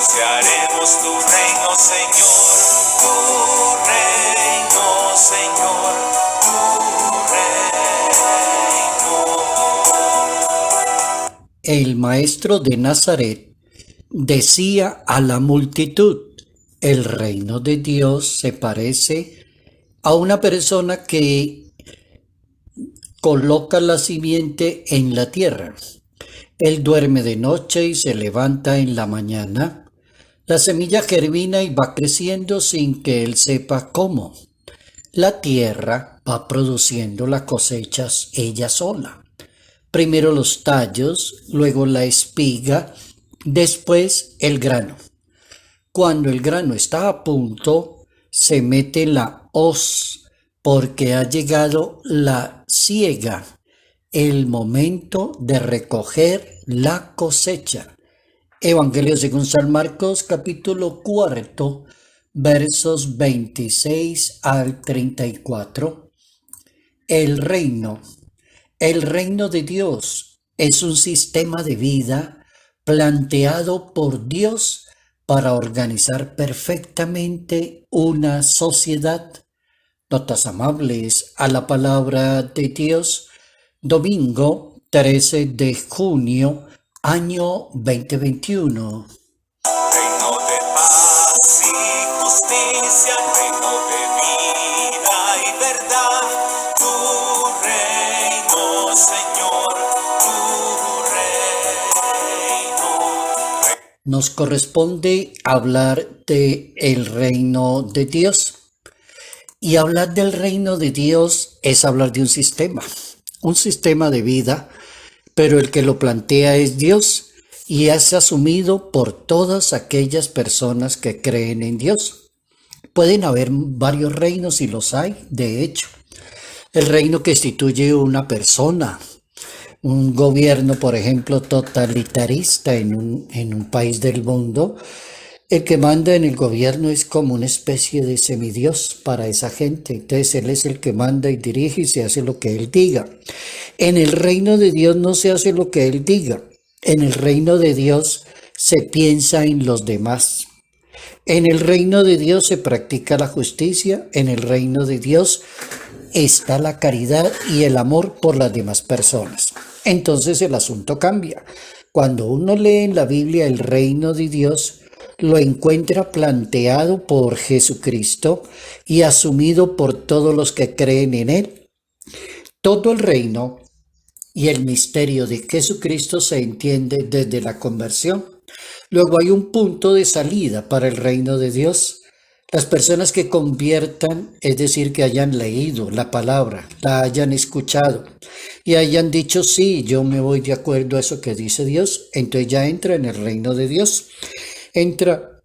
Anunciaremos tu reino, Señor, tu reino, Señor, tu reino. El maestro de Nazaret decía a la multitud: el reino de Dios se parece a una persona que coloca la simiente en la tierra. Él duerme de noche y se levanta en la mañana. La semilla germina y va creciendo sin que él sepa cómo. La tierra va produciendo las cosechas ella sola. Primero los tallos, luego la espiga, después el grano. Cuando el grano está a punto, se mete la hoz, porque ha llegado la siega, el momento de recoger la cosecha. Evangelio según San Marcos, capítulo 4, versos 26 al 34. El reino de Dios es un sistema de vida planteado por Dios para organizar perfectamente una sociedad. Notas amables a la palabra de Dios, domingo 13 de junio, año 2021. Reino de paz y justicia, reino de vida y verdad. Tu reino, Señor, tu reino. Nos corresponde hablar del reino de Dios. Y hablar del reino de Dios es hablar de un sistema de vida, pero el que lo plantea es Dios y es asumido por todas aquellas personas que creen en Dios. Pueden haber varios reinos y los hay, de hecho. El reino que instituye una persona, un gobierno, por ejemplo, totalitarista en un país del mundo. El que manda en el gobierno es como una especie de semidios para esa gente. Entonces él es el que manda y dirige y se hace lo que él diga. En el reino de Dios no se hace lo que él diga. En el reino de Dios se piensa en los demás. En el reino de Dios se practica la justicia. En el reino de Dios está la caridad y el amor por las demás personas. Entonces el asunto cambia. Cuando uno lee en la Biblia el reino de Dios, lo encuentra planteado por Jesucristo y asumido por todos los que creen en Él. Todo el reino y el misterio de Jesucristo se entiende desde la conversión. Luego hay un punto de salida para el reino de Dios. Las personas que conviertan, es decir, que hayan leído la palabra, la hayan escuchado y hayan dicho: sí, yo me voy de acuerdo a eso que dice Dios, entonces ya entra en el reino de Dios. Entra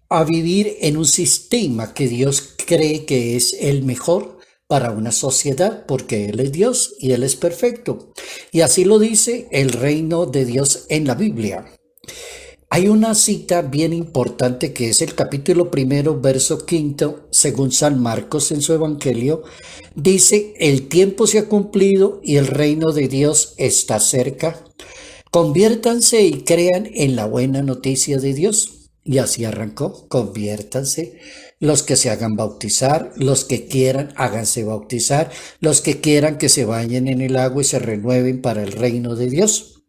a vivir en un sistema que Dios cree que es el mejor para una sociedad, porque Él es Dios y Él es perfecto. Y así lo dice el reino de Dios en la Biblia. Hay una cita bien importante que es el capítulo 1, verso 5, según San Marcos en su Evangelio. Dice: el tiempo se ha cumplido y el reino de Dios está cerca. Conviértanse y crean en la buena noticia de Dios. Y así arrancó: conviértanse. Los que se hagan bautizar, los que quieran, háganse bautizar. Los que quieran, que se bañen en el agua y se renueven para el reino de Dios.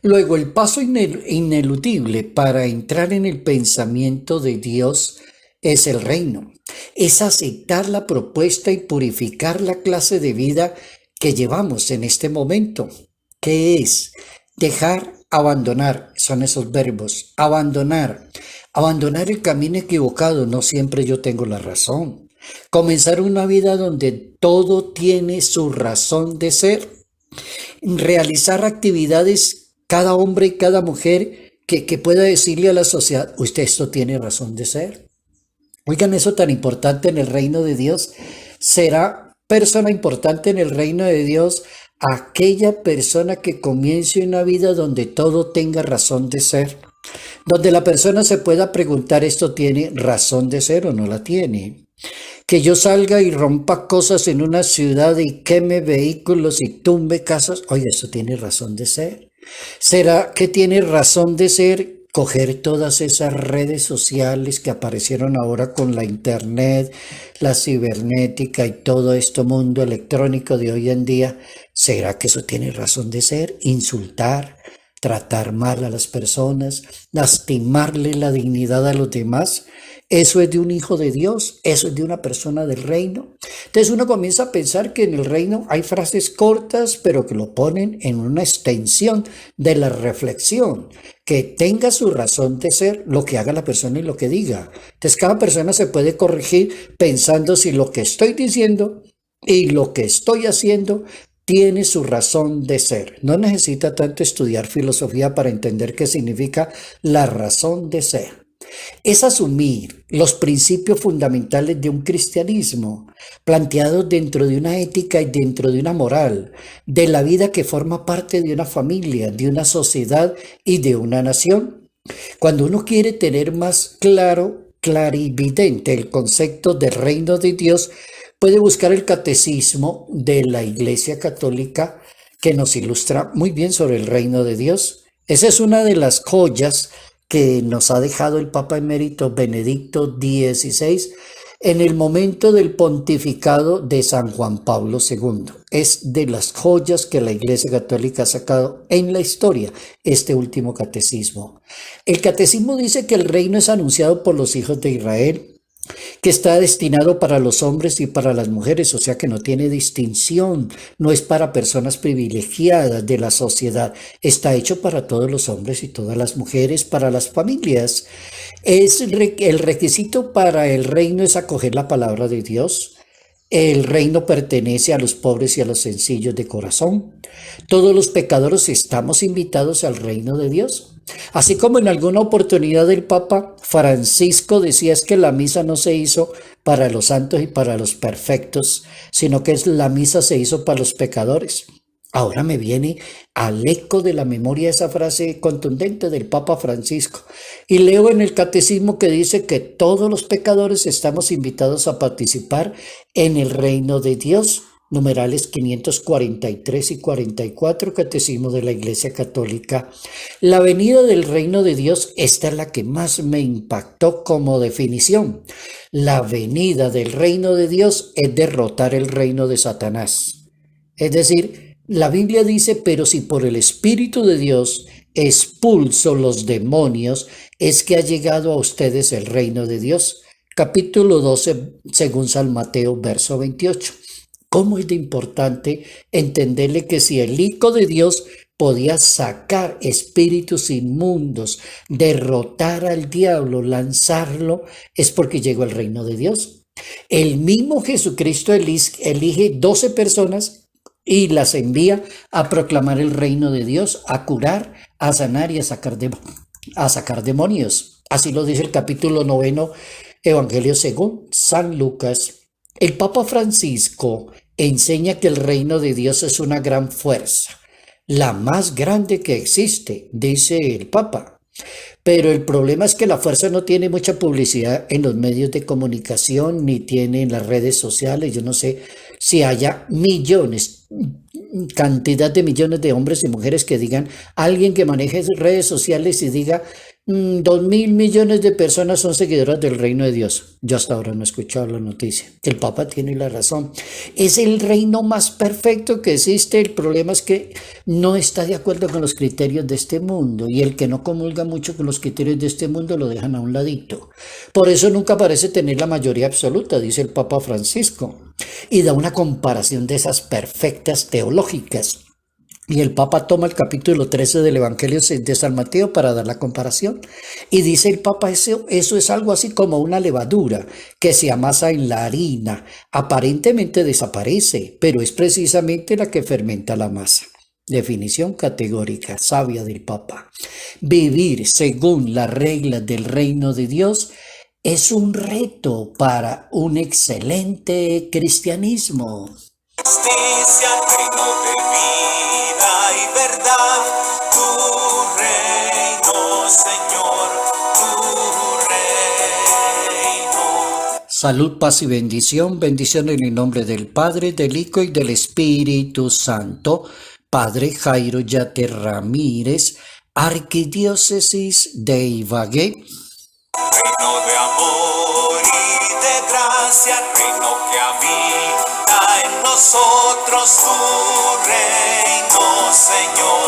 Luego, el paso ineludible para entrar en el pensamiento de Dios es el reino. Es aceptar la propuesta y purificar la clase de vida que llevamos en este momento. ¿Qué es? Dejar, abandonar, son esos verbos. Abandonar el camino equivocado, no siempre yo tengo la razón. Comenzar una vida donde todo tiene su razón de ser. Realizar actividades, cada hombre y cada mujer, que pueda decirle a la sociedad: usted, esto tiene razón de ser. Oigan, eso tan importante en el reino de Dios. ¿Será persona importante en el reino de Dios aquella persona que comience una vida donde todo tenga razón de ser? Donde la persona se pueda preguntar: ¿esto tiene razón de ser o no la tiene? Que yo salga y rompa cosas en una ciudad y queme vehículos y tumbe casas. Oye, ¿eso tiene razón de ser? ¿Será que tiene razón de ser coger todas esas redes sociales que aparecieron ahora con la internet, la cibernética y todo este mundo electrónico de hoy en día, ¿será que eso tiene razón de ser? Insultar, tratar mal a las personas, lastimarle la dignidad a los demás. Eso es de un hijo de Dios, eso es de una persona del reino. Entonces uno comienza a pensar que en el reino hay frases cortas, pero que lo ponen en una extensión de la reflexión, que tenga su razón de ser lo que haga la persona y lo que diga. Entonces cada persona se puede corregir pensando si lo que estoy diciendo y lo que estoy haciendo tiene su razón de ser. No necesita tanto estudiar filosofía para entender qué significa la razón de ser. Es asumir los principios fundamentales de un cristianismo, planteados dentro de una ética y dentro de una moral, de la vida que forma parte de una familia, de una sociedad y de una nación. Cuando uno quiere tener más clarividente el concepto del reino de Dios, puede buscar el catecismo de la Iglesia Católica que nos ilustra muy bien sobre el reino de Dios. Esa es una de las joyas que nos ha dejado el Papa Emérito Benedicto XVI en el momento del pontificado de San Juan Pablo II. Es de las joyas que la Iglesia Católica ha sacado en la historia, este último catecismo. El catecismo dice que el reino es anunciado por los hijos de Israel, que está destinado para los hombres y para las mujeres, o sea que no tiene distinción, no es para personas privilegiadas de la sociedad, está hecho para todos los hombres y todas las mujeres, para las familias. El requisito para el reino es acoger la palabra de Dios. El reino pertenece a los pobres y a los sencillos de corazón. Todos los pecadores estamos invitados al reino de Dios. Así como en alguna oportunidad el Papa Francisco decía es que la misa no se hizo para los santos y para los perfectos, sino que la misa se hizo para los pecadores. Ahora me viene al eco de la memoria esa frase contundente del Papa Francisco. Y leo en el catecismo que dice que todos los pecadores estamos invitados a participar en el reino de Dios. Numerales 543 y 44, Catecismo de la Iglesia Católica. La venida del reino de Dios, esta es la que más me impactó como definición. La venida del reino de Dios es derrotar el reino de Satanás. Es decir, la Biblia dice, pero si por el Espíritu de Dios expulso los demonios, es que ha llegado a ustedes el reino de Dios. Capítulo 12, según San Mateo, verso 28. ¿Cómo es de importante entenderle que si el Hijo de Dios podía sacar espíritus inmundos, derrotar al diablo, lanzarlo, es porque llegó el reino de Dios? El mismo Jesucristo elige 12 personas y las envía a proclamar el reino de Dios, a curar, a sanar y a sacar demonios. Así lo dice el capítulo 9, Evangelio según San Lucas. El Papa Francisco enseña que el reino de Dios es una gran fuerza, la más grande que existe, dice el Papa. Pero el problema es que la fuerza no tiene mucha publicidad en los medios de comunicación, ni tiene en las redes sociales. Yo no sé si haya cantidad de millones de hombres y mujeres que digan, alguien que maneje redes sociales y diga, 2.000 millones de personas son seguidoras del reino de Dios. Yo hasta ahora no he escuchado la noticia. El Papa tiene la razón. Es el reino más perfecto que existe. El problema es que no está de acuerdo con los criterios de este mundo, y el que no comulga mucho con los criterios de este mundo lo dejan a un ladito. Por eso nunca parece tener la mayoría absoluta, dice el Papa Francisco, y da una comparación de esas perfectas teológicas. Y el Papa toma el capítulo 13 del Evangelio de San Mateo para dar la comparación. Y dice el Papa, eso es algo así como una levadura que se amasa en la harina. Aparentemente desaparece, pero es precisamente la que fermenta la masa. Definición categórica, sabia del Papa. Vivir según las reglas del reino de Dios es un reto para un excelente cristianismo. Justicia, reino de vida y verdad, tu reino, Señor, tu reino. Salud, paz y bendición. Bendición en el nombre del Padre, del Hijo y del Espíritu Santo. Padre Jairo Yate Ramírez, Arquidiócesis de Ibagué, Reino de amor y de gracia, reino que habita en nosotros, tu reino, Señor.